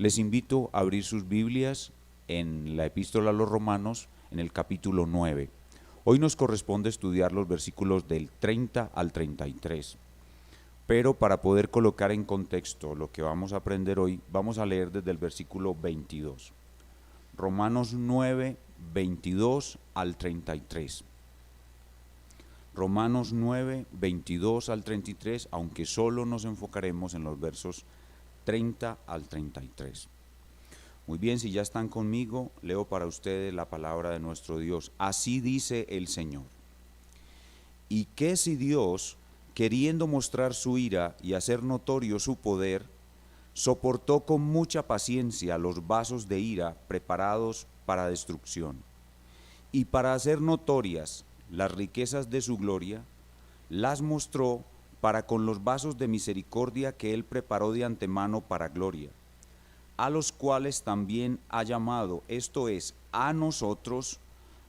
Les invito a abrir sus Biblias en la Epístola a los Romanos, en el capítulo 9. Hoy nos corresponde estudiar los versículos del 30 al 33. Pero para poder colocar en contexto lo que vamos a aprender hoy, vamos a leer desde el versículo 22. Romanos 9, 22 al 33. Romanos 9, 22 al 33, aunque solo nos enfocaremos en los versos 30 al 33. Muy bien, si ya están conmigo, leo para ustedes la palabra de nuestro Dios. Así dice el Señor. ¿Y qué si Dios, queriendo mostrar su ira y hacer notorio su poder, soportó con mucha paciencia los vasos de ira preparados para destrucción, y para hacer notorias las riquezas de su gloria, las mostró para con los vasos de misericordia que él preparó de antemano para gloria, a los cuales también ha llamado, esto es, a nosotros,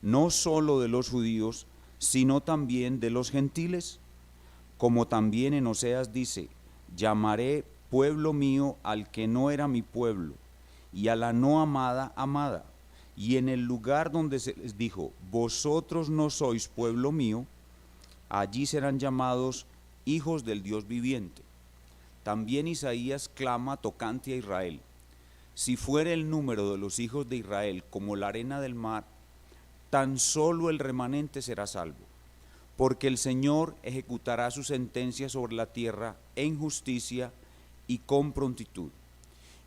no solo de los judíos, sino también de los gentiles, como también en Oseas dice, llamaré pueblo mío al que no era mi pueblo, y a la no amada, amada. Y en el lugar donde se les dijo, vosotros no sois pueblo mío, allí serán llamados hijos del Dios viviente. También Isaías clama tocante a Israel, si fuere el número de los hijos de Israel como la arena del mar, tan solo el remanente será salvo, porque el Señor ejecutará su sentencia sobre la tierra en justicia y con prontitud.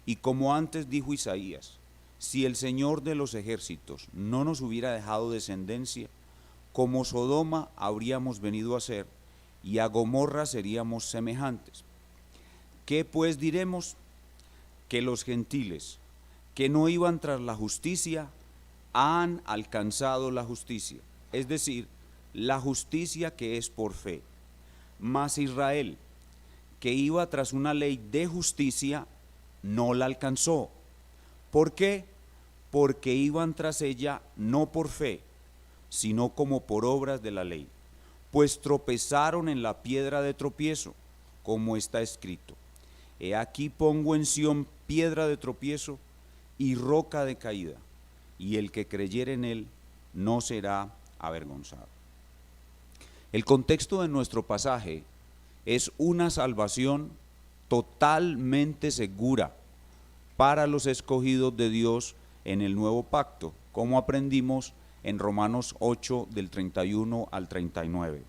Y como antes dijo Isaías, si el Señor de los ejércitos no nos hubiera dejado descendencia, como Sodoma habríamos venido a ser, y a Gomorra seríamos semejantes. ¿Qué pues diremos? Que los gentiles, que no iban tras la justicia, han alcanzado la justicia, es decir, la justicia que es por fe. Mas Israel, que iba tras una ley de justicia, no la alcanzó. ¿Por qué? Porque iban tras ella no por fe, sino como por obras de la ley, pues tropezaron en la piedra de tropiezo, como está escrito, he aquí pongo en Sión piedra de tropiezo y roca de caída, y el que creyere en él no será avergonzado. El contexto de nuestro pasaje es una salvación totalmente segura para los escogidos de Dios en el nuevo pacto, como aprendimos en Romanos 8 del 31 al 39.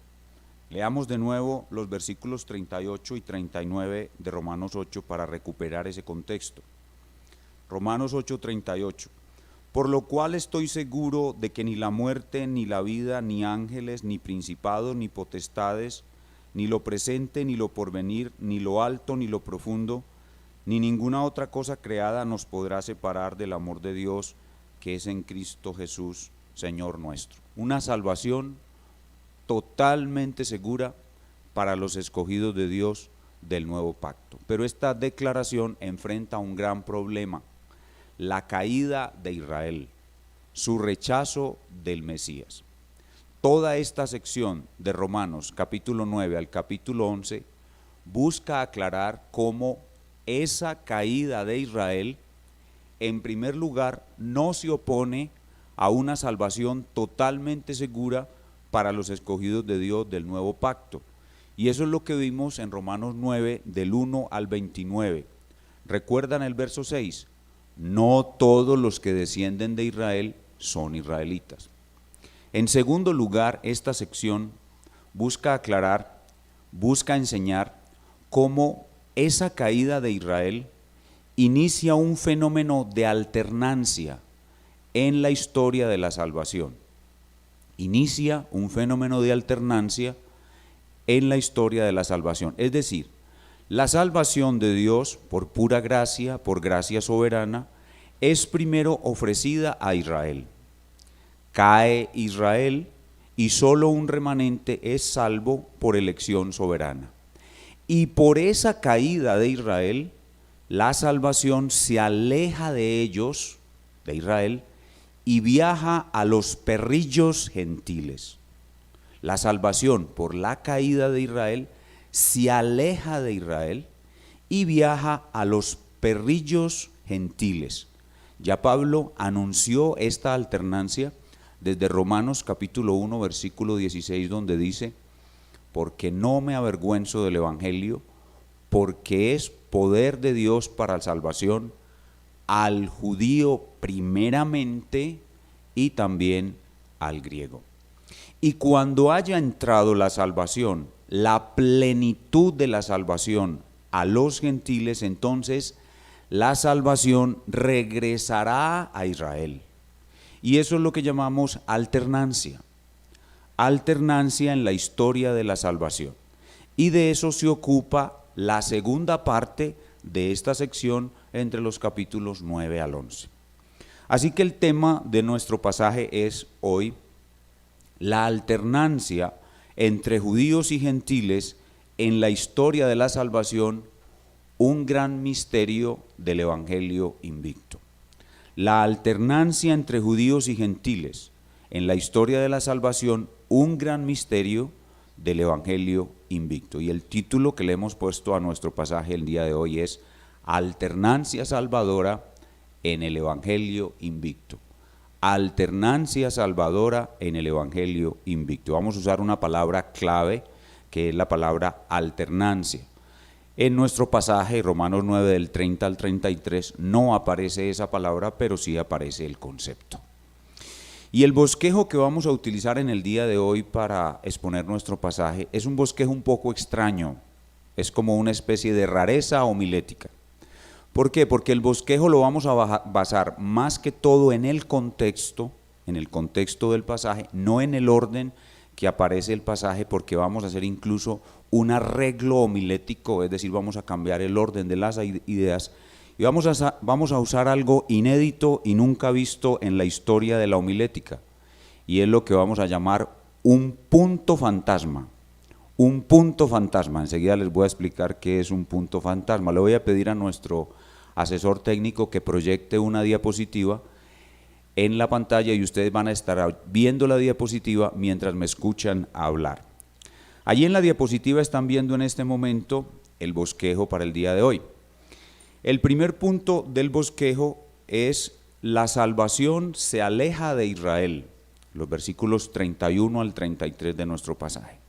Leamos de nuevo los versículos 38 y 39 de Romanos 8 para recuperar ese contexto. Romanos 8, 38. Por lo cual estoy seguro de que ni la muerte, ni la vida, ni ángeles, ni principados, ni potestades, ni lo presente, ni lo porvenir, ni lo alto, ni lo profundo, ni ninguna otra cosa creada nos podrá separar del amor de Dios que es en Cristo Jesús, Señor nuestro. Una salvación totalmente segura para los escogidos de Dios del nuevo pacto. Pero esta declaración enfrenta un gran problema: la caída de Israel, su rechazo del Mesías. Toda esta sección de Romanos, capítulo 9 al capítulo 11, busca aclarar cómo esa caída de Israel, en primer lugar, no se opone a una salvación totalmente segura para los escogidos de Dios del nuevo pacto. Y eso es lo que vimos en Romanos 9, del 1 al 29. ¿Recuerdan el verso 6? No todos los que descienden de Israel son israelitas. En segundo lugar, esta sección busca aclarar, busca enseñar cómo esa caída de Israel inicia un fenómeno de alternancia en la historia de la salvación. Inicia un fenómeno de alternancia en la historia de la salvación. Es decir, la salvación de Dios por pura gracia, por gracia soberana, es primero ofrecida a Israel. Cae Israel y solo un remanente es salvo por elección soberana. Y por esa caída de Israel, la salvación se aleja de ellos, de Israel, y viaja a los perrillos gentiles. La salvación por la caída de Israel se aleja de Israel y viaja a los perrillos gentiles. Ya Pablo anunció esta alternancia desde Romanos capítulo 1, versículo 16, donde dice: porque no me avergüenzo del evangelio, porque es poder de Dios para salvación al judío primeramente y también al griego. Y cuando haya entrado la salvación, la plenitud de la salvación a los gentiles, entonces la salvación regresará a Israel. Y eso es lo que llamamos alternancia. Alternancia en la historia de la salvación. Y de eso se ocupa la segunda parte de esta sección entre los capítulos 9 al 11. Así que el tema de nuestro pasaje es hoy la alternancia entre judíos y gentiles en la historia de la salvación, un gran misterio del evangelio invicto. La alternancia entre judíos y gentiles en la historia de la salvación, un gran misterio del evangelio invicto. Y el título que le hemos puesto a nuestro pasaje el día de hoy es Alternancia salvadora en el evangelio invicto. Alternancia salvadora en el evangelio invicto. Vamos a usar una palabra clave que es la palabra alternancia. En nuestro pasaje, Romanos 9 del 30 al 33, no aparece esa palabra, pero sí aparece el concepto. Y el bosquejo que vamos a utilizar en el día de hoy para exponer nuestro pasaje es un bosquejo un poco extraño, es como una especie de rareza homilética. ¿Por qué? Porque el bosquejo lo vamos a basar más que todo en el contexto del pasaje, no en el orden que aparece el pasaje, porque vamos a hacer incluso un arreglo homilético, es decir, vamos a cambiar el orden de las ideas y vamos a usar algo inédito y nunca visto en la historia de la homilética, y es lo que vamos a llamar un punto fantasma. Un punto fantasma, enseguida les voy a explicar qué es un punto fantasma. Le voy a pedir a nuestro asesor técnico que proyecte una diapositiva en la pantalla y ustedes van a estar viendo la diapositiva mientras me escuchan hablar. Allí en la diapositiva están viendo en este momento el bosquejo para el día de hoy. El primer punto del bosquejo es: la salvación se aleja de Israel, los versículos 31 al 33 de nuestro pasaje.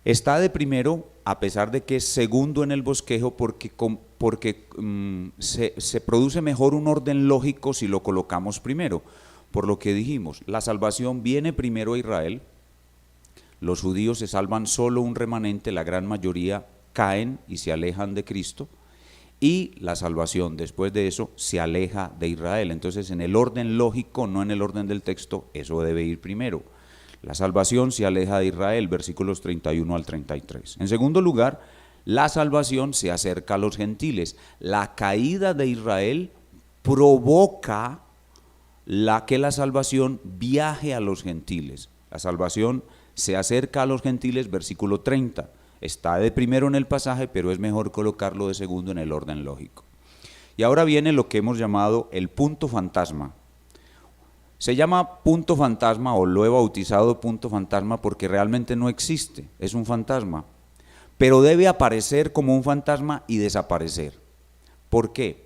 Está de primero, a pesar de que es segundo en el bosquejo, porque se produce mejor un orden lógico si lo colocamos primero. Por lo que dijimos, la salvación viene primero a Israel, los judíos se salvan solo un remanente, la gran mayoría caen y se alejan de Cristo, y la salvación después de eso se aleja de Israel. Entonces, en el orden lógico, no en el orden del texto, eso debe ir primero. La salvación se aleja de Israel, versículos 31 al 33. En segundo lugar, la salvación se acerca a los gentiles. La caída de Israel provoca que la salvación viaje a los gentiles. La salvación se acerca a los gentiles, versículo 30. Está de primero en el pasaje, pero es mejor colocarlo de segundo en el orden lógico. Y ahora viene lo que hemos llamado el punto fantasma. Se llama punto fantasma, o lo he bautizado punto fantasma, porque realmente no existe, es un fantasma, pero debe aparecer como un fantasma y desaparecer. ¿Por qué?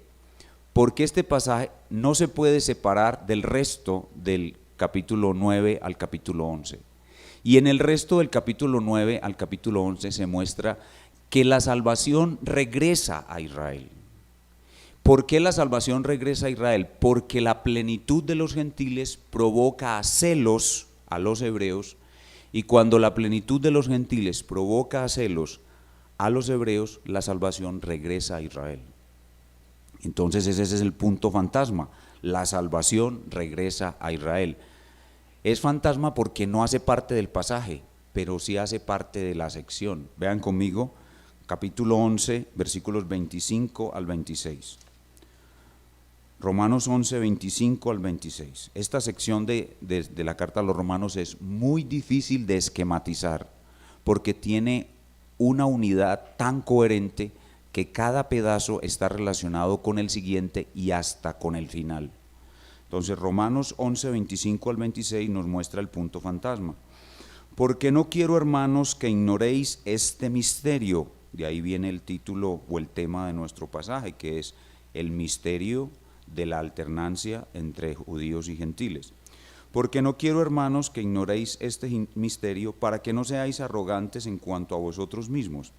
Porque este pasaje no se puede separar del resto del capítulo 9 al capítulo 11. Y en el resto del capítulo 9 al capítulo 11 se muestra que la salvación regresa a Israel. ¿Por qué la salvación regresa a Israel? Porque la plenitud de los gentiles provoca celos a los hebreos, y cuando la plenitud de los gentiles provoca celos a los hebreos, la salvación regresa a Israel. Entonces ese es el punto fantasma, la salvación regresa a Israel. Es fantasma porque no hace parte del pasaje, pero sí hace parte de la sección. Vean conmigo, capítulo 11, versículos 25 al 26. Romanos 11, 25 al 26. Esta sección de la carta a los romanos es muy difícil de esquematizar, porque tiene una unidad tan coherente que cada pedazo está relacionado con el siguiente y hasta con el final. Entonces Romanos 11, 25 al 26 nos muestra el punto fantasma. Porque no quiero, hermanos, que ignoréis este misterio, de ahí viene el título o el tema de nuestro pasaje, que es el misterio de la alternancia entre judíos y gentiles. Porque no quiero, hermanos, que ignoréis este misterio, para que no seáis arrogantes en cuanto a vosotros mismos,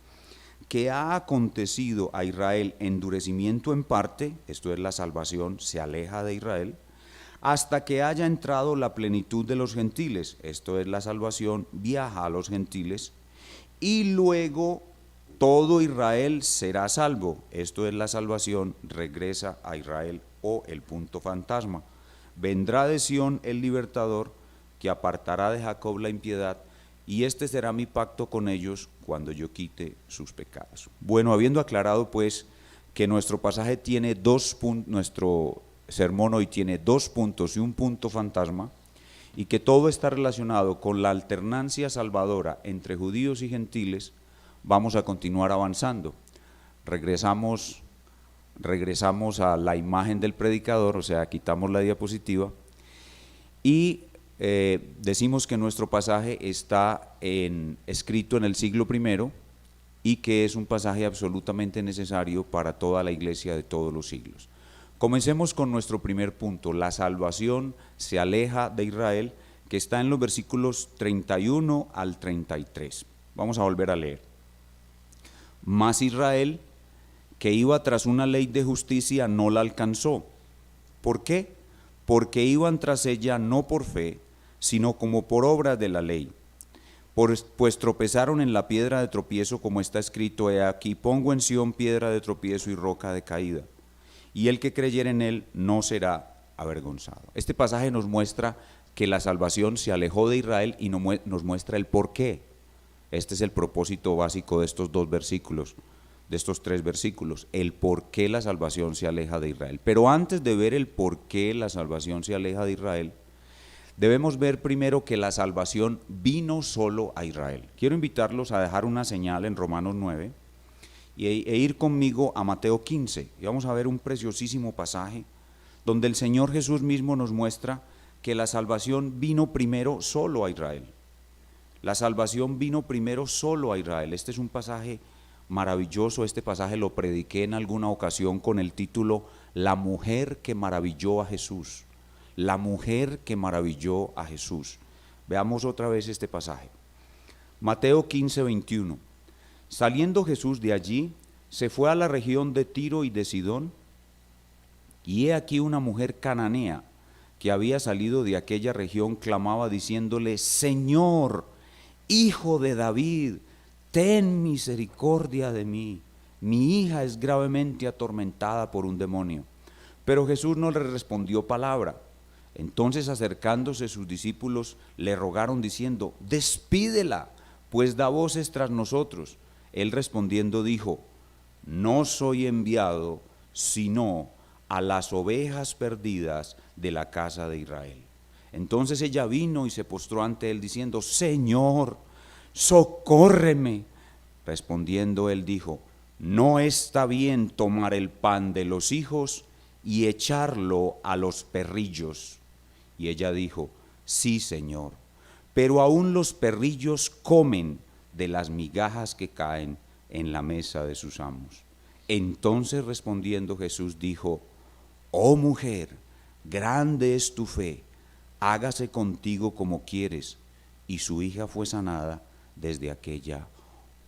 que ha acontecido a Israel endurecimiento en parte, esto es la salvación, se aleja de Israel, hasta que haya entrado la plenitud de los gentiles, esto es la salvación, viaja a los gentiles, y luego todo Israel será salvo, esto es la salvación, regresa a Israel o el punto fantasma. Vendrá de Sión el libertador, que apartará de Jacob la impiedad, y este será mi pacto con ellos cuando yo quite sus pecados. Bueno, habiendo aclarado pues que nuestro pasaje tiene nuestro sermón hoy tiene 2 puntos y un punto fantasma, y que todo está relacionado con la alternancia salvadora entre judíos y gentiles, vamos a continuar avanzando. Regresamos a la imagen del predicador, o sea, quitamos la diapositiva, y decimos que nuestro pasaje está escrito en el siglo I y que es un pasaje absolutamente necesario para toda la iglesia de todos los siglos. Comencemos con nuestro primer punto, la salvación se aleja de Israel, que está en los versículos 31 al 33. Vamos a volver a leer. Mas Israel, que iba tras una ley de justicia, no la alcanzó. ¿Por qué? Porque iban tras ella no por fe, sino como por obra de la ley. Pues tropezaron en la piedra de tropiezo, como está escrito: he aquí pongo en Sión piedra de tropiezo y roca de caída, y el que creyere en él no será avergonzado. Este pasaje nos muestra que la salvación se alejó de Israel y nos muestra el por qué. Este es el propósito básico de estos 2 versículos, de estos 3 versículos, el por qué la salvación se aleja de Israel. Pero antes de ver el por qué la salvación se aleja de Israel, debemos ver primero que la salvación vino solo a Israel. Quiero invitarlos a dejar una señal en Romanos 9 e ir conmigo a Mateo 15, y vamos a ver un preciosísimo pasaje donde el Señor Jesús mismo nos muestra que la salvación vino primero solo a Israel. La salvación vino primero solo a Israel. Este es un pasaje maravilloso, este pasaje lo prediqué en alguna ocasión con el título La mujer que maravilló a Jesús. La mujer que maravilló a Jesús. Veamos otra vez este pasaje. Mateo 15, 21. Saliendo Jesús de allí, se fue a la región de Tiro y de Sidón, y he aquí una mujer cananea que había salido de aquella región clamaba diciéndole: Señor, Hijo de David, ten misericordia de mí, mi hija es gravemente atormentada por un demonio. Pero Jesús no le respondió palabra. Entonces, acercándose sus discípulos, le rogaron diciendo: despídela, pues da voces tras nosotros. Él respondiendo dijo: no soy enviado sino a las ovejas perdidas de la casa de Israel. Entonces ella vino y se postró ante él diciendo: Señor, socórreme. Respondiendo él dijo: no está bien tomar el pan de los hijos y echarlo a los perrillos. Y ella dijo: sí, Señor, pero aún los perrillos comen de las migajas que caen en la mesa de sus amos. Entonces respondiendo Jesús dijo: oh mujer, grande es tu fe, hágase contigo como quieres. Y su hija fue sanada desde aquella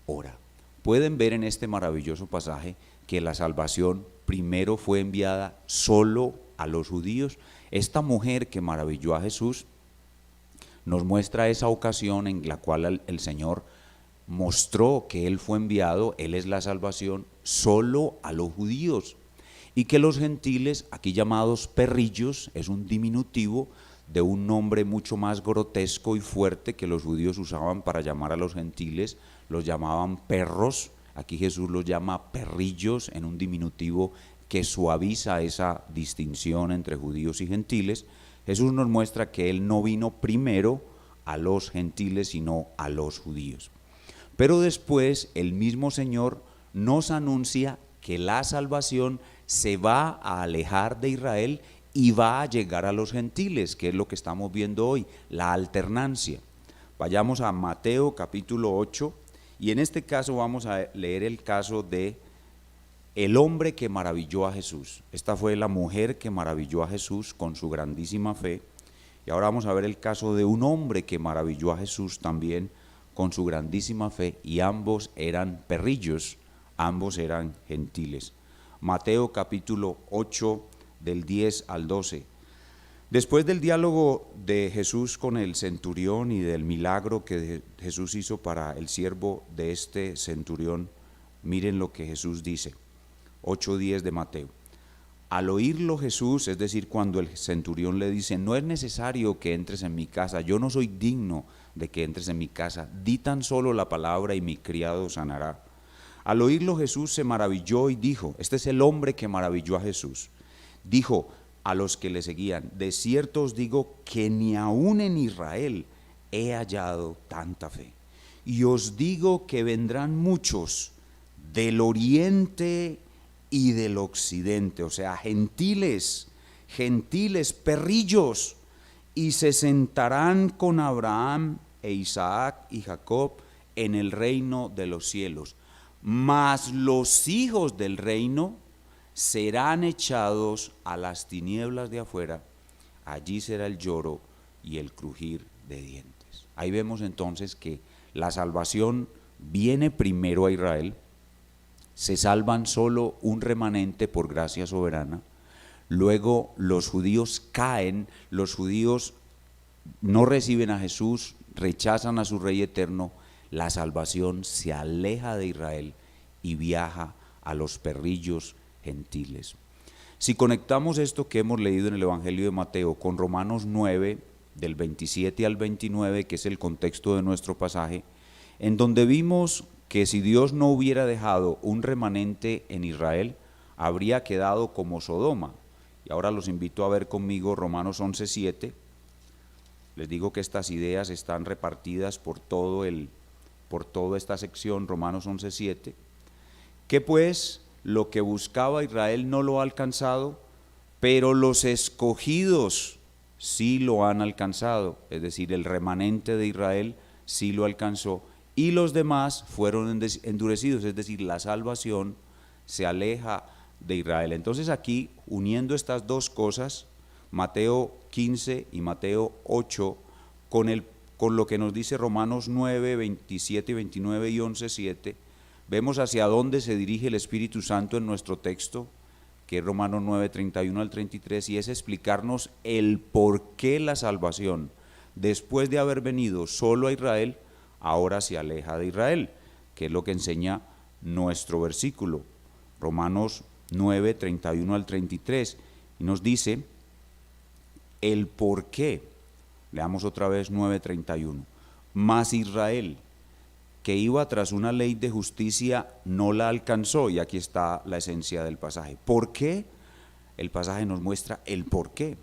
hora. Pueden ver en este maravilloso pasaje que la salvación primero fue enviada solo a los judíos. Esta mujer que maravilló a Jesús nos muestra esa ocasión en la cual el Señor mostró que Él fue enviado, Él es la salvación, solo a los judíos, y que los gentiles, aquí llamados perrillos, es un diminutivo de un nombre mucho más grotesco y fuerte que los judíos usaban para llamar a los gentiles, los llamaban perros. Aquí Jesús los llama perrillos en un diminutivo que suaviza esa distinción entre judíos y gentiles. Jesús nos muestra que Él no vino primero a los gentiles, sino a los judíos. Pero después el mismo Señor nos anuncia que la salvación se va a alejar de Israel y va a llegar a los gentiles, que es lo que estamos viendo hoy, la alternancia. Vayamos a Mateo capítulo 8 Y en este caso vamos a leer el caso de el hombre que maravilló a Jesús. Esta fue la mujer que maravilló a Jesús con su grandísima fe. Y ahora vamos a ver el caso de un hombre que maravilló a Jesús también con su grandísima fe, y ambos eran perrillos, ambos eran gentiles. Mateo capítulo 8 del 10 al 12. Después del diálogo de Jesús con el centurión y del milagro que Jesús hizo para el siervo de este centurión, miren lo que Jesús dice, 8:10 de Mateo. Al oírlo Jesús, es decir, cuando el centurión le dice, no es necesario que entres en mi casa, yo no soy digno de que entres en mi casa, di tan solo la palabra y mi criado sanará. Al oírlo Jesús se maravilló y dijo, este es el hombre que maravilló a Jesús, dijo a los que le seguían, de cierto os digo que ni aun en Israel he hallado tanta fe. Y os digo que vendrán muchos del oriente y del occidente, o sea, gentiles, perrillos, y se sentarán con Abraham e Isaac y Jacob en el reino de los cielos. Mas los hijos del reino serán echados a las tinieblas de afuera, allí será el lloro y el crujir de dientes. Ahí vemos entonces que la salvación viene primero a Israel, se salvan solo un remanente por gracia soberana, luego los judíos caen, los judíos no reciben a Jesús, rechazan a su Rey eterno, la salvación se aleja de Israel y viaja a los perrillos gentiles. Si conectamos esto que hemos leído en el Evangelio de Mateo con Romanos 9, del 27 al 29, que es el contexto de nuestro pasaje, en donde vimos que si Dios no hubiera dejado un remanente en Israel, habría quedado como Sodoma. Y ahora los invito a ver conmigo Romanos 11:7. Les digo que estas ideas están repartidas por toda esta sección, Romanos 11:7. Que pues lo que buscaba Israel no lo ha alcanzado, pero los escogidos sí lo han alcanzado, es decir, el remanente de Israel sí lo alcanzó, y los demás fueron endurecidos, es decir, la salvación se aleja de Israel. Entonces aquí, uniendo estas dos cosas, Mateo 15 y Mateo 8, con lo que nos dice Romanos 9, 27 y 29 y 11:7, vemos hacia dónde se dirige el Espíritu Santo en nuestro texto, que es Romanos 9, 31 al 33, y es explicarnos el por qué la salvación, después de haber venido solo a Israel, ahora se aleja de Israel, que es lo que enseña nuestro versículo, Romanos 9, 31 al 33, y nos dice el por qué. Leamos otra vez 9:31. Mas Israel, que iba tras una ley de justicia, no la alcanzó, y aquí está la esencia del pasaje. ¿Por qué? El pasaje nos muestra el por qué.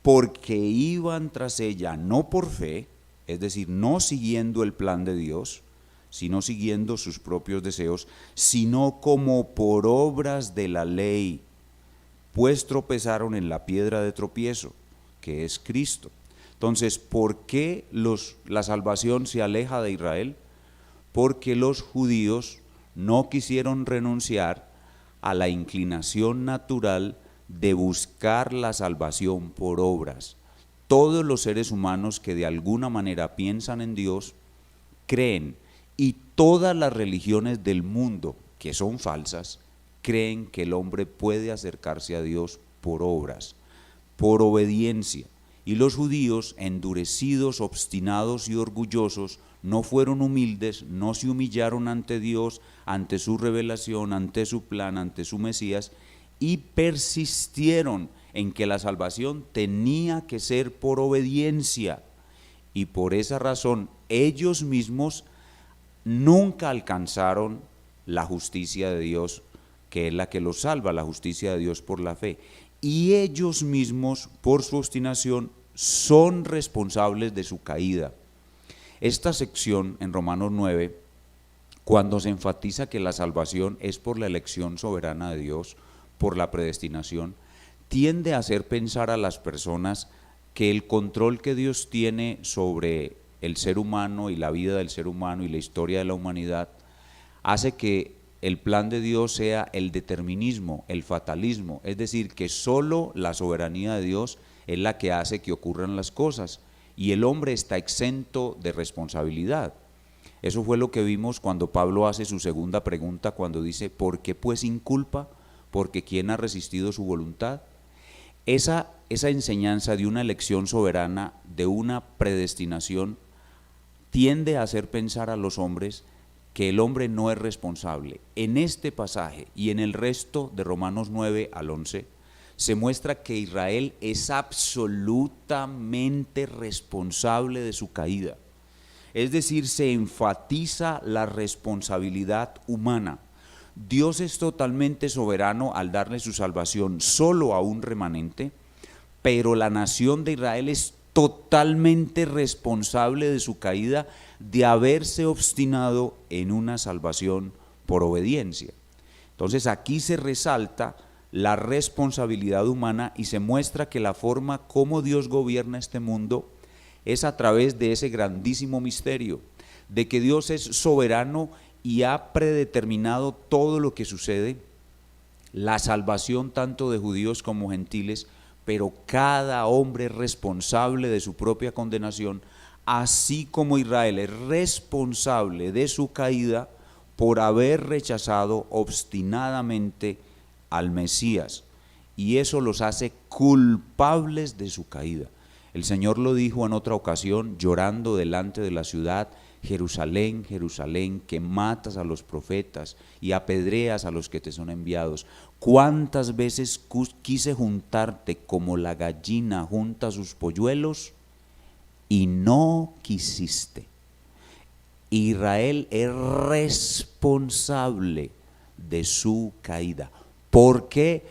Porque iban tras ella no por fe, es decir, no siguiendo el plan de Dios, sino siguiendo sus propios deseos, sino como por obras de la ley, pues tropezaron en la piedra de tropiezo, que es Cristo. Entonces, ¿por qué la salvación se aleja de Israel? Porque los judíos no quisieron renunciar a la inclinación natural de buscar la salvación por obras. Todos los seres humanos que de alguna manera piensan en Dios, creen, y todas las religiones del mundo que son falsas, creen que el hombre puede acercarse a Dios por obras, por obediencia. Y los judíos, endurecidos, obstinados y orgullosos, no fueron humildes, no se humillaron ante Dios, ante su revelación, ante su plan, ante su Mesías, y persistieron en que la salvación tenía que ser por obediencia, y por esa razón ellos mismos nunca alcanzaron la justicia de Dios, que es la que los salva, la justicia de Dios por la fe, y ellos mismos, por su obstinación, son responsables de su caída. Esta sección en Romanos 9, cuando se enfatiza que la salvación es por la elección soberana de Dios, por la predestinación, tiende a hacer pensar a las personas que el control que Dios tiene sobre el ser humano y la vida del ser humano y la historia de la humanidad, hace que el plan de Dios sea el determinismo, el fatalismo, es decir, que solo la soberanía de Dios es la que hace que ocurran las cosas y el hombre está exento de responsabilidad. Eso fue lo que vimos cuando Pablo hace su segunda pregunta, cuando dice, ¿por qué pues inculpa? Porque ¿quién ha resistido su voluntad? Esa enseñanza de una elección soberana, de una predestinación, tiende a hacer pensar a los hombres que el hombre no es responsable. En este pasaje y en el resto de Romanos 9 al 11, se muestra que Israel es absolutamente responsable de su caída. Es decir, se enfatiza la responsabilidad humana. Dios es totalmente soberano al darle su salvación solo a un remanente, pero la nación de Israel es totalmente responsable de su caída, de haberse obstinado en una salvación por obediencia. Entonces aquí se resalta la responsabilidad humana y se muestra que la forma como Dios gobierna este mundo es a través de ese grandísimo misterio, de que Dios es soberano y ha predeterminado todo lo que sucede, la salvación tanto de judíos como gentiles, pero cada hombre es responsable de su propia condenación, así como Israel es responsable de su caída por haber rechazado obstinadamente al Mesías, y eso los hace culpables de su caída. El Señor lo dijo en otra ocasión, llorando delante de la ciudad: Jerusalén, Jerusalén, que matas a los profetas y apedreas a los que te son enviados. ¿Cuántas veces quise juntarte como la gallina junta sus polluelos y no quisiste? Israel es responsable de su caída. ¿Por qué?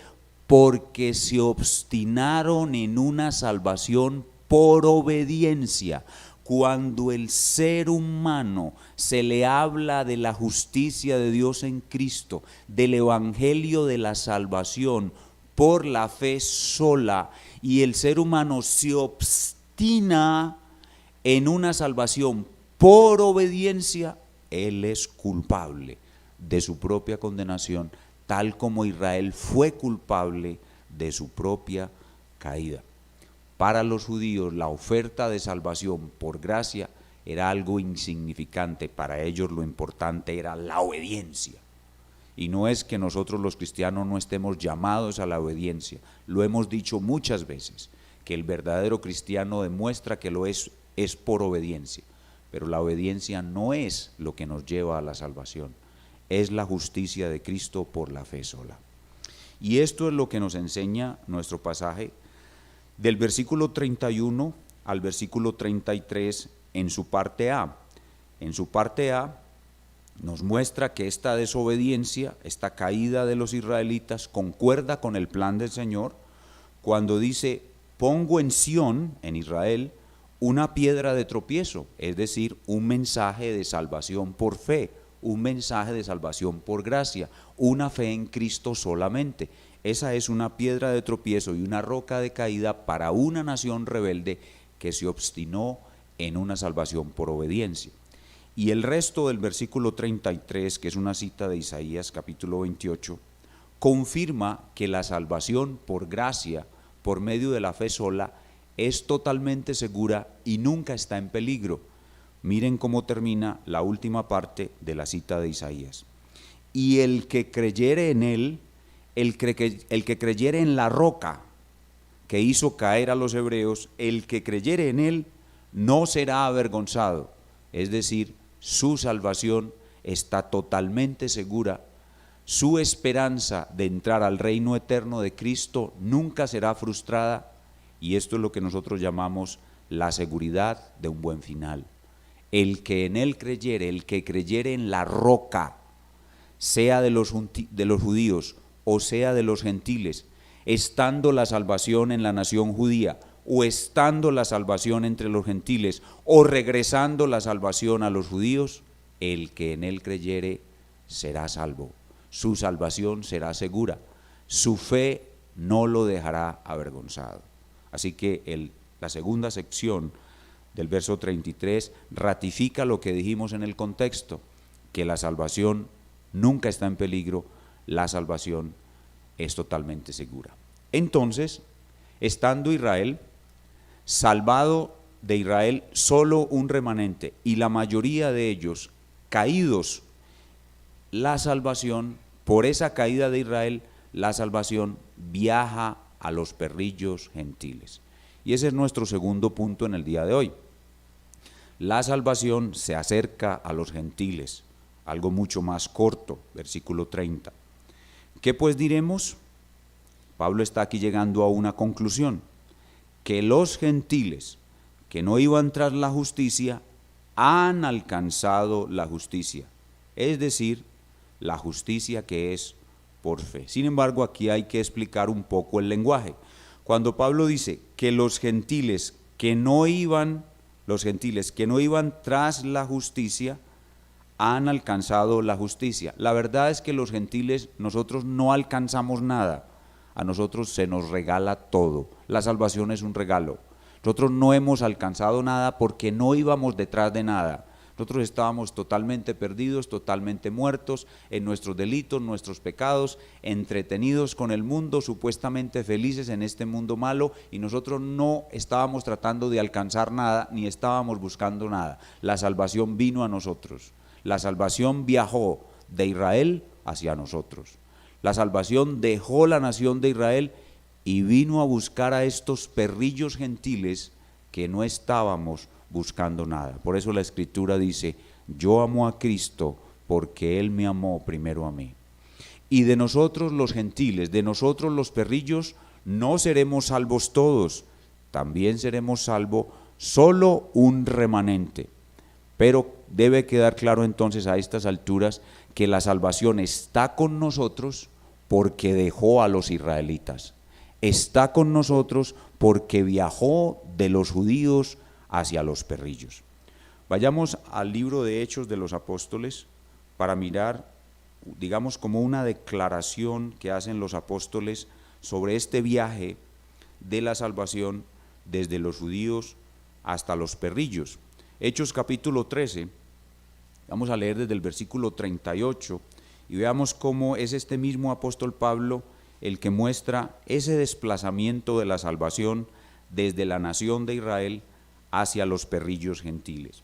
Porque se obstinaron en una salvación por obediencia. Cuando el ser humano se le habla de la justicia de Dios en Cristo, del evangelio de la salvación por la fe sola, y el ser humano se obstina en una salvación por obediencia, él es culpable de su propia condenación, tal como Israel fue culpable de su propia caída. Para los judíos la oferta de salvación por gracia era algo insignificante, para ellos lo importante era la obediencia. Y no es que nosotros los cristianos no estemos llamados a la obediencia, lo hemos dicho muchas veces, que el verdadero cristiano demuestra que lo es por obediencia, pero la obediencia no es lo que nos lleva a la salvación, es la justicia de Cristo por la fe sola. Y esto es lo que nos enseña nuestro pasaje del versículo 31 al versículo 33 en su parte A. En su parte A nos muestra que esta desobediencia, esta caída de los israelitas concuerda con el plan del Señor cuando dice: pongo en Sión, en Israel, una piedra de tropiezo, es decir, un mensaje de salvación por fe, un mensaje de salvación por gracia, una fe en Cristo solamente. Esa es una piedra de tropiezo y una roca de caída para una nación rebelde que se obstinó en una salvación por obediencia. Y el resto del versículo 33, que es una cita de Isaías capítulo 28, confirma que la salvación por gracia, por medio de la fe sola, es totalmente segura y nunca está en peligro. Miren cómo termina la última parte de la cita de Isaías. Y el que creyere en él, el que creyere en la roca que hizo caer a los hebreos, el que creyere en él no será avergonzado. Es decir, su salvación está totalmente segura, su esperanza de entrar al reino eterno de Cristo nunca será frustrada, y esto es lo que nosotros llamamos la seguridad de un buen final. El que en él creyere, el que creyere en la roca, sea de los judíos o sea de los gentiles, estando la salvación en la nación judía o estando la salvación entre los gentiles o regresando la salvación a los judíos, el que en él creyere será salvo. Su salvación será segura, su fe no lo dejará avergonzado. Así que la segunda sección del verso 33 ratifica lo que dijimos en el contexto, que la salvación nunca está en peligro, la salvación es totalmente segura. Entonces, estando Israel, salvado de Israel solo un remanente y la mayoría de ellos caídos, la salvación, por esa caída de Israel, la salvación viaja a los perrillos gentiles. Y ese es nuestro segundo punto en el día de hoy. La salvación se acerca a los gentiles, algo mucho más corto, versículo 30. ¿Qué pues diremos? Pablo está aquí llegando a una conclusión, que los gentiles que no iban tras la justicia han alcanzado la justicia, es decir, la justicia que es por fe. Sin embargo, aquí hay que explicar un poco el lenguaje. Cuando Pablo dice que los gentiles que no iban tras la justicia han alcanzado la justicia. La verdad es que los gentiles, nosotros no alcanzamos nada, a nosotros se nos regala todo. La salvación es un regalo. Nosotros no hemos alcanzado nada porque no íbamos detrás de nada. Nosotros estábamos totalmente perdidos, totalmente muertos en nuestros delitos, nuestros pecados, entretenidos con el mundo, supuestamente felices en este mundo malo, y nosotros no estábamos tratando de alcanzar nada, ni estábamos buscando nada. La salvación vino a nosotros. La salvación viajó de Israel hacia nosotros. La salvación dejó la nación de Israel y vino a buscar a estos perrillos gentiles que no estábamos buscando nada. Por eso la Escritura dice, yo amo a Cristo porque Él me amó primero a mí. Y de nosotros los gentiles, de nosotros los perrillos, no seremos salvos todos, también seremos salvos solo un remanente. Pero debe quedar claro entonces a estas alturas que la salvación está con nosotros porque dejó a los israelitas. Está con nosotros porque viajó de los judíos hacia los perrillos. Vayamos al libro de Hechos de los Apóstoles para mirar, digamos, como una declaración que hacen los apóstoles sobre este viaje de la salvación desde los judíos hasta los perrillos. Hechos capítulo 13, vamos a leer desde el versículo 38 y veamos cómo es este mismo apóstol Pablo el que muestra ese desplazamiento de la salvación desde la nación de Israel hacia los perrillos gentiles.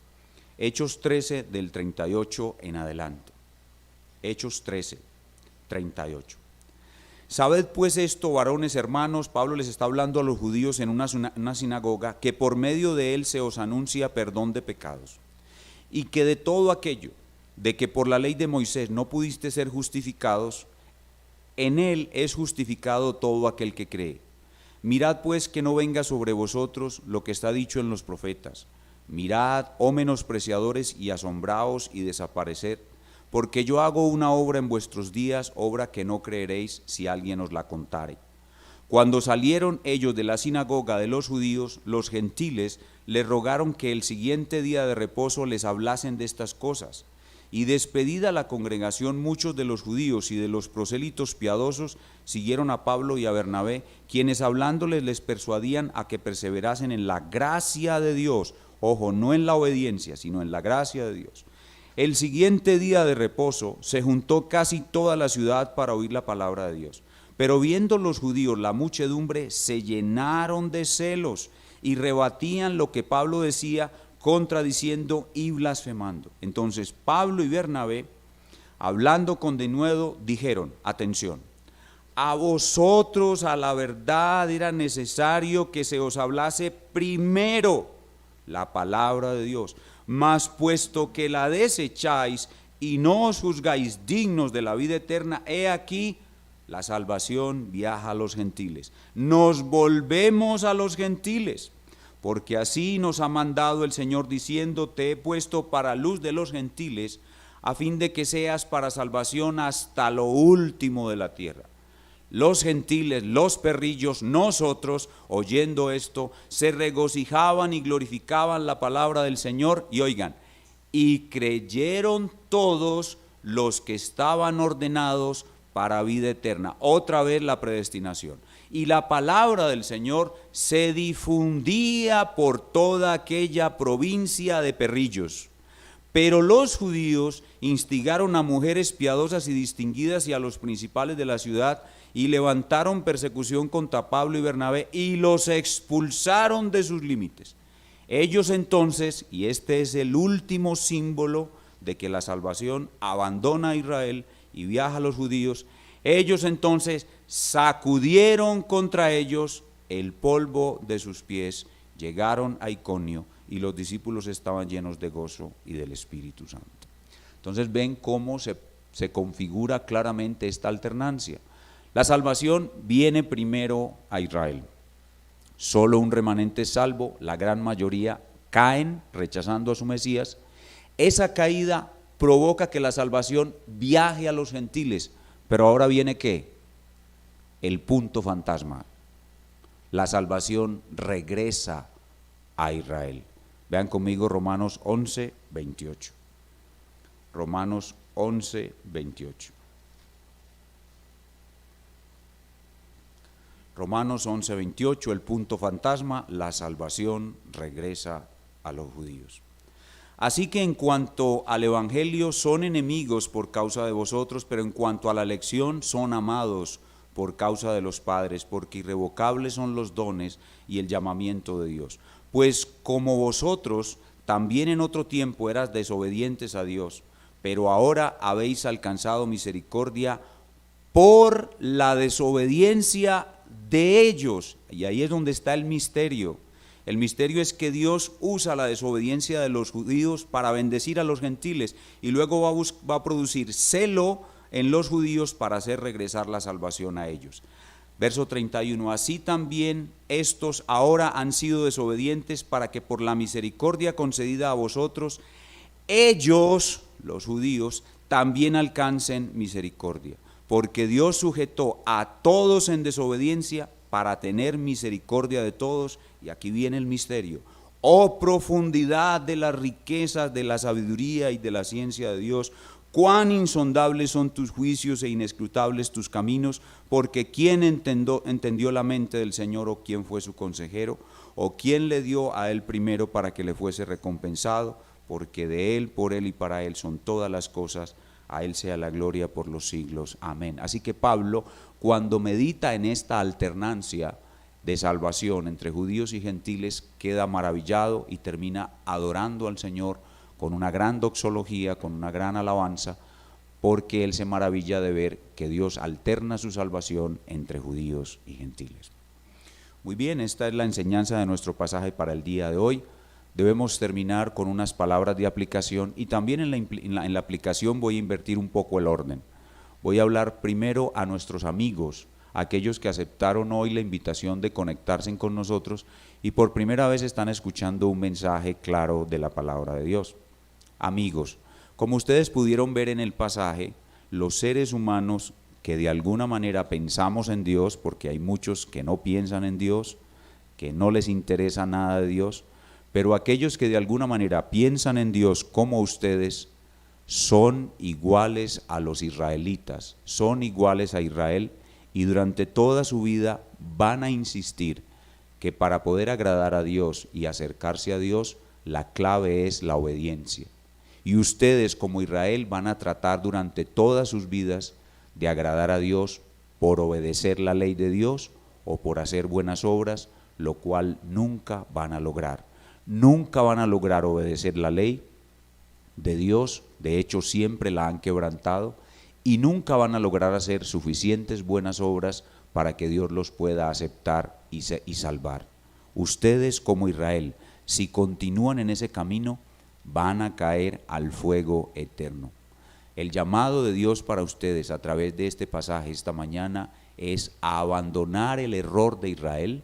Hechos 13 del 38 en adelante. Hechos 13, 38. Sabed pues esto, varones hermanos, Pablo les está hablando a los judíos en una sinagoga, que por medio de él se os anuncia perdón de pecados, y que de todo aquello de que por la ley de Moisés no pudiste ser justificados, en él es justificado todo aquel que cree. Mirad pues que no venga sobre vosotros lo que está dicho en los profetas. Mirad, oh menospreciadores, y asombraos y desaparecer, porque yo hago una obra en vuestros días, obra que no creeréis si alguien os la contare. Cuando salieron ellos de la sinagoga de los judíos, los gentiles les rogaron que el siguiente día de reposo les hablasen de estas cosas. Y despedida la congregación, muchos de los judíos y de los prosélitos piadosos siguieron a Pablo y a Bernabé, quienes hablándoles les persuadían a que perseverasen en la gracia de Dios. Ojo, no en la obediencia, sino en la gracia de Dios. El siguiente día de reposo se juntó casi toda la ciudad para oír la palabra de Dios. Pero viendo los judíos la muchedumbre, se llenaron de celos y rebatían lo que Pablo decía, contradiciendo y blasfemando. Entonces Pablo y Bernabé, hablando con denuedo, dijeron, atención, a vosotros a la verdad era necesario que se os hablase primero la palabra de Dios, mas puesto que la desecháis y no os juzgáis dignos de la vida eterna, he aquí la salvación viaja a los gentiles. Nos volvemos a los gentiles, porque así nos ha mandado el Señor diciendo, te he puesto para luz de los gentiles, a fin de que seas para salvación hasta lo último de la tierra. Los gentiles, los perrillos, nosotros, oyendo esto, se regocijaban y glorificaban la palabra del Señor, y oigan, y creyeron todos los que estaban ordenados para vida eterna. Otra vez la predestinación. Y la palabra del Señor se difundía por toda aquella provincia de Perrillos. Pero los judíos instigaron a mujeres piadosas y distinguidas y a los principales de la ciudad y levantaron persecución contra Pablo y Bernabé y los expulsaron de sus límites. Ellos entonces, y este es el último símbolo de que la salvación abandona a Israel y viaja a los judíos, ellos entonces sacudieron contra ellos el polvo de sus pies, llegaron a Iconio y los discípulos estaban llenos de gozo y del Espíritu Santo. Entonces ven cómo se configura claramente esta alternancia. La salvación viene primero a Israel. Solo un remanente es salvo, la gran mayoría caen rechazando a su Mesías. Esa caída provoca que la salvación viaje a los gentiles, pero ahora viene ¿qué? El punto fantasma. La salvación regresa a Israel. Vean conmigo Romanos 11, 28. Romanos 11, 28. Romanos 11, 28, el punto fantasma, la salvación regresa a los judíos. Así que en cuanto al evangelio son enemigos por causa de vosotros, pero en cuanto a la elección son amados por causa de los padres, porque irrevocables son los dones y el llamamiento de Dios. Pues como vosotros también en otro tiempo eras desobedientes a Dios, pero ahora habéis alcanzado misericordia por la desobediencia de ellos. Y ahí es donde está el misterio. El misterio es que Dios usa la desobediencia de los judíos para bendecir a los gentiles y luego va a producir celo en los judíos para hacer regresar la salvación a ellos. Verso 31, así también estos ahora han sido desobedientes para que por la misericordia concedida a vosotros, ellos, los judíos, también alcancen misericordia. Porque Dios sujetó a todos en desobediencia para tener misericordia de todos. Y aquí viene el misterio. Oh profundidad de las riquezas, de la sabiduría y de la ciencia de Dios. Cuán insondables son tus juicios e inescrutables tus caminos, porque ¿quién entendió la mente del Señor o quién fue su consejero? ¿O quién le dio a él primero para que le fuese recompensado? Porque de él, por él y para él son todas las cosas, a él sea la gloria por los siglos. Amén. Así que Pablo, cuando medita en esta alternancia de salvación entre judíos y gentiles, queda maravillado y termina adorando al Señor con una gran doxología, con una gran alabanza, porque él se maravilla de ver que Dios alterna su salvación entre judíos y gentiles. Muy bien, esta es la enseñanza de nuestro pasaje para el día de hoy. Debemos terminar con unas palabras de aplicación y también en la aplicación voy a invertir un poco el orden. Voy a hablar primero a nuestros amigos, aquellos que aceptaron hoy la invitación de conectarse con nosotros y por primera vez están escuchando un mensaje claro de la palabra de Dios. Amigos, como ustedes pudieron ver en el pasaje, los seres humanos que de alguna manera pensamos en Dios, porque hay muchos que no piensan en Dios, que no les interesa nada de Dios, pero aquellos que de alguna manera piensan en Dios como ustedes, son iguales a los israelitas, son iguales a Israel y durante toda su vida van a insistir que para poder agradar a Dios y acercarse a Dios, la clave es la obediencia. Y ustedes como Israel van a tratar durante todas sus vidas de agradar a Dios por obedecer la ley de Dios o por hacer buenas obras, lo cual nunca van a lograr. Nunca van a lograr obedecer la ley de Dios, de hecho siempre la han quebrantado, y nunca van a lograr hacer suficientes buenas obras para que Dios los pueda aceptar y salvar. Ustedes como Israel, si continúan en ese camino, van a caer al fuego eterno. El llamado de Dios para ustedes a través de este pasaje esta mañana es a abandonar el error de Israel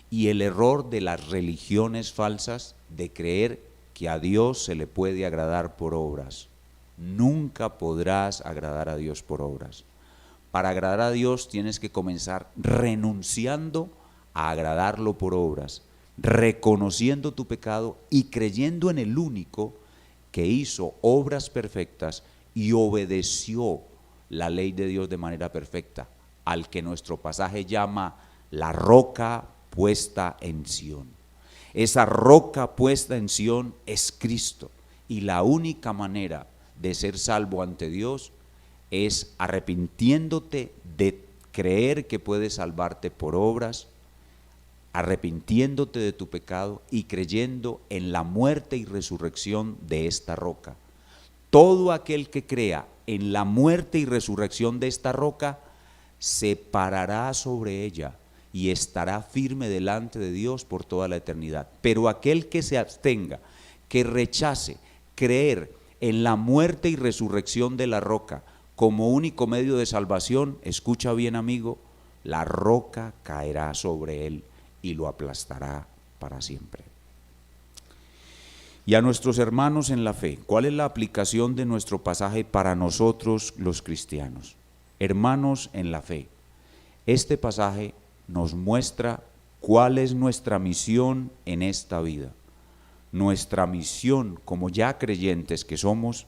y el error de las religiones falsas de creer que a Dios se le puede agradar por obras. Nunca podrás agradar a Dios por obras. Para agradar a Dios tienes que comenzar renunciando a agradarlo por obras, reconociendo tu pecado y creyendo en el único que hizo obras perfectas y obedeció la ley de Dios de manera perfecta, al que nuestro pasaje llama la roca puesta en Sión. Esa roca puesta en Sión es Cristo, y la única manera de ser salvo ante Dios es arrepintiéndote de creer que puedes salvarte por obras, arrepintiéndote de tu pecado y creyendo en la muerte y resurrección de esta roca. Todo aquel que crea en la muerte y resurrección de esta roca se parará sobre ella y estará firme delante de Dios por toda la eternidad. Pero aquel que se abstenga, que rechace creer en la muerte y resurrección de la roca como único medio de salvación, escucha bien, amigo, la roca caerá sobre él y lo aplastará para siempre. Y a nuestros hermanos en la fe, ¿cuál es la aplicación de nuestro pasaje para nosotros los cristianos? Hermanos en la fe, este pasaje nos muestra cuál es nuestra misión en esta vida. Nuestra misión, como ya creyentes que somos,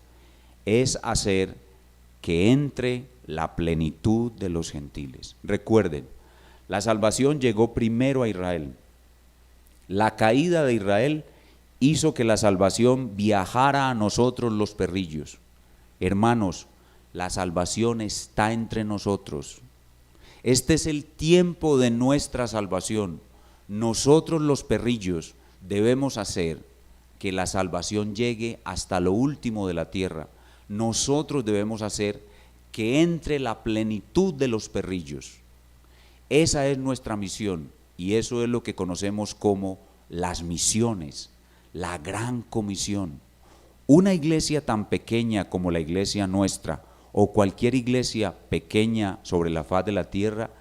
es hacer que entre la plenitud de los gentiles. Recuerden, la salvación llegó primero a Israel. La caída de Israel hizo que la salvación viajara a nosotros los perrillos. Hermanos, la salvación está entre nosotros. Este es el tiempo de nuestra salvación. Nosotros los perrillos debemos hacer que la salvación llegue hasta lo último de la tierra. Nosotros debemos hacer que entre la plenitud de los perrillos. Esa es nuestra misión y eso es lo que conocemos como las misiones, la gran comisión. Una iglesia tan pequeña como la iglesia nuestra o cualquier iglesia pequeña sobre la faz de la tierra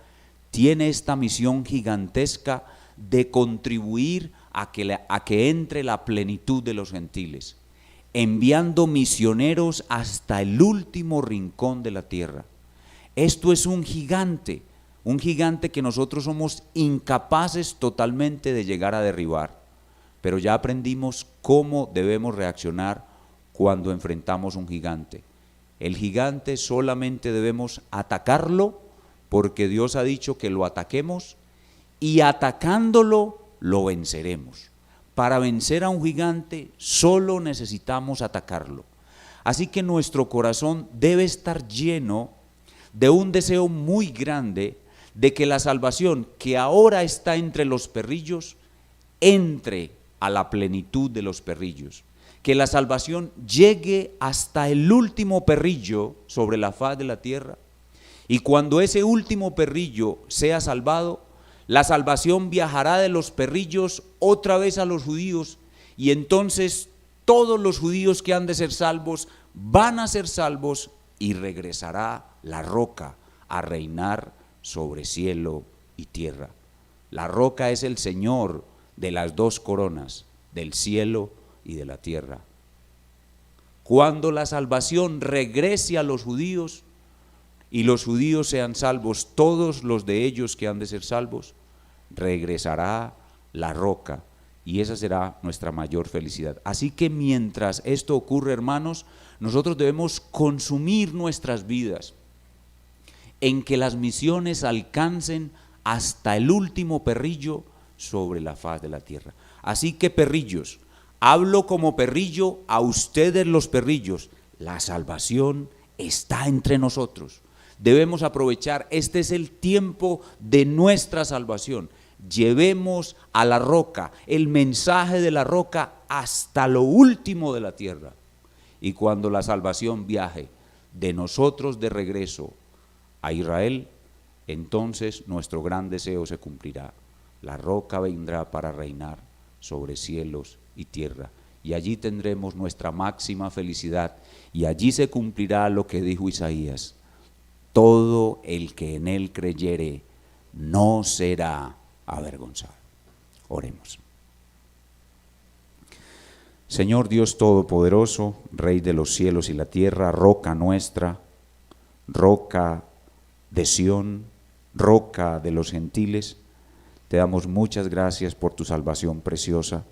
tiene esta misión gigantesca de contribuir a que entre la plenitud de los gentiles, enviando misioneros hasta el último rincón de la tierra. Esto es un gigante que nosotros somos incapaces totalmente de llegar a derribar, pero ya aprendimos cómo debemos reaccionar cuando enfrentamos un gigante. El gigante solamente debemos atacarlo porque Dios ha dicho que lo ataquemos y atacándolo lo venceremos. Para vencer a un gigante solo necesitamos atacarlo. Así que nuestro corazón debe estar lleno de un deseo muy grande de que la salvación que ahora está entre los perrillos entre a la plenitud de los perrillos. Que la salvación llegue hasta el último perrillo sobre la faz de la tierra. Y cuando ese último perrillo sea salvado, la salvación viajará de los perrillos otra vez a los judíos y entonces todos los judíos que han de ser salvos van a ser salvos y regresará la roca a reinar sobre cielo y tierra. La roca es el Señor de las dos coronas, del cielo y de la tierra. Cuando la salvación regrese a los judíos y los judíos sean salvos, todos los de ellos que han de ser salvos, regresará la roca y esa será nuestra mayor felicidad. Así que mientras esto ocurre, hermanos, nosotros debemos consumir nuestras vidas en que las misiones alcancen hasta el último perrillo sobre la faz de la tierra. Así que perrillos, hablo como perrillo a ustedes los perrillos, la salvación está entre nosotros. Debemos aprovechar, este es el tiempo de nuestra salvación. Llevemos a la roca, el mensaje de la roca hasta lo último de la tierra. Y cuando la salvación viaje de nosotros de regreso a Israel, entonces nuestro gran deseo se cumplirá. La roca vendrá para reinar sobre cielos y tierra. Y allí tendremos nuestra máxima felicidad. Y allí se cumplirá lo que dijo Isaías. Todo el que en él creyere no será avergonzado. Oremos. Señor Dios Todopoderoso, Rey de los cielos y la tierra, roca nuestra, roca de Sión, roca de los gentiles, te damos muchas gracias por tu salvación preciosa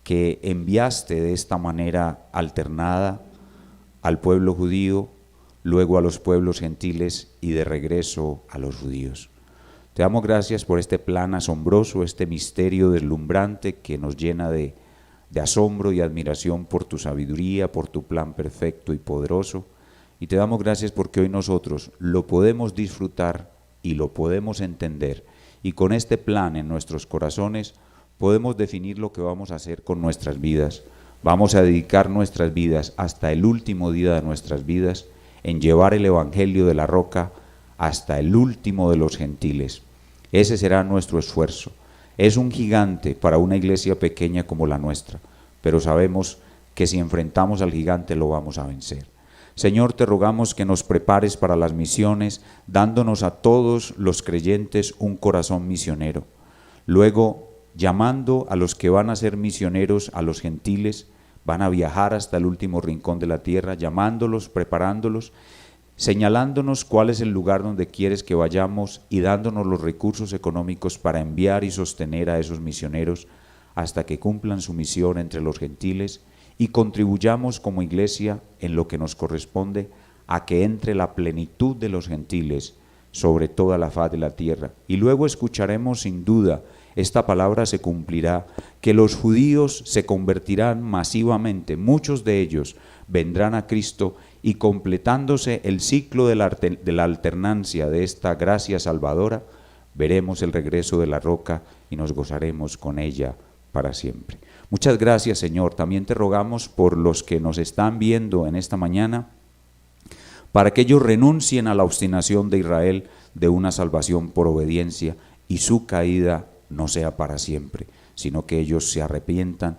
que enviaste de esta manera alternada al pueblo judío luego a los pueblos gentiles y de regreso a los judíos. Te damos gracias por este plan asombroso, este misterio deslumbrante que nos llena de asombro y admiración por tu sabiduría, por tu plan perfecto y poderoso. Y te damos gracias porque hoy nosotros lo podemos disfrutar y lo podemos entender. Y con este plan en nuestros corazones podemos definir lo que vamos a hacer con nuestras vidas. Vamos a dedicar nuestras vidas hasta el último día de nuestras vidas en llevar el Evangelio de la Roca hasta el último de los gentiles. Ese será nuestro esfuerzo. Es un gigante para una iglesia pequeña como la nuestra, pero sabemos que si enfrentamos al gigante lo vamos a vencer. Señor, te rogamos que nos prepares para las misiones, dándonos a todos los creyentes un corazón misionero. Luego, llamando a los que van a ser misioneros, a los gentiles, van a viajar hasta el último rincón de la tierra, llamándolos, preparándolos, señalándonos cuál es el lugar donde quieres que vayamos y dándonos los recursos económicos para enviar y sostener a esos misioneros hasta que cumplan su misión entre los gentiles y contribuyamos como iglesia en lo que nos corresponde a que entre la plenitud de los gentiles sobre toda la faz de la tierra. Y luego escucharemos sin duda, esta palabra se cumplirá, que los judíos se convertirán masivamente, muchos de ellos vendrán a Cristo y completándose el ciclo de la alternancia de esta gracia salvadora, veremos el regreso de la Roca y nos gozaremos con ella para siempre. Muchas gracias, Señor. También te rogamos por los que nos están viendo en esta mañana, para que ellos renuncien a la obstinación de Israel de una salvación por obediencia y su caída no sea para siempre, sino que ellos se arrepientan,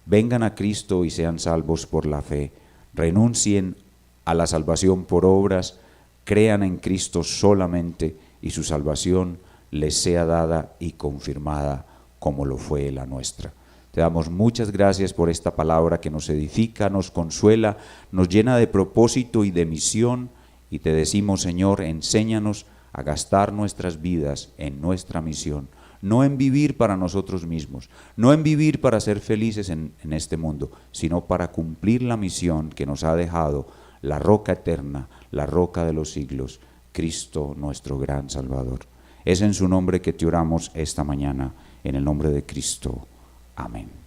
vengan a Cristo y sean salvos por la fe, renuncien a la salvación por obras, crean en Cristo solamente y su salvación les sea dada y confirmada como lo fue la nuestra. Te damos muchas gracias por esta palabra que nos edifica, nos consuela, nos llena de propósito y de misión, y te decimos, Señor, enséñanos a gastar nuestras vidas en nuestra misión, no en vivir para nosotros mismos, no en vivir para ser felices en este mundo, sino para cumplir la misión que nos ha dejado la Roca eterna, la Roca de los siglos, Cristo nuestro gran Salvador. Es en su nombre que te oramos esta mañana, en el nombre de Cristo. Amén.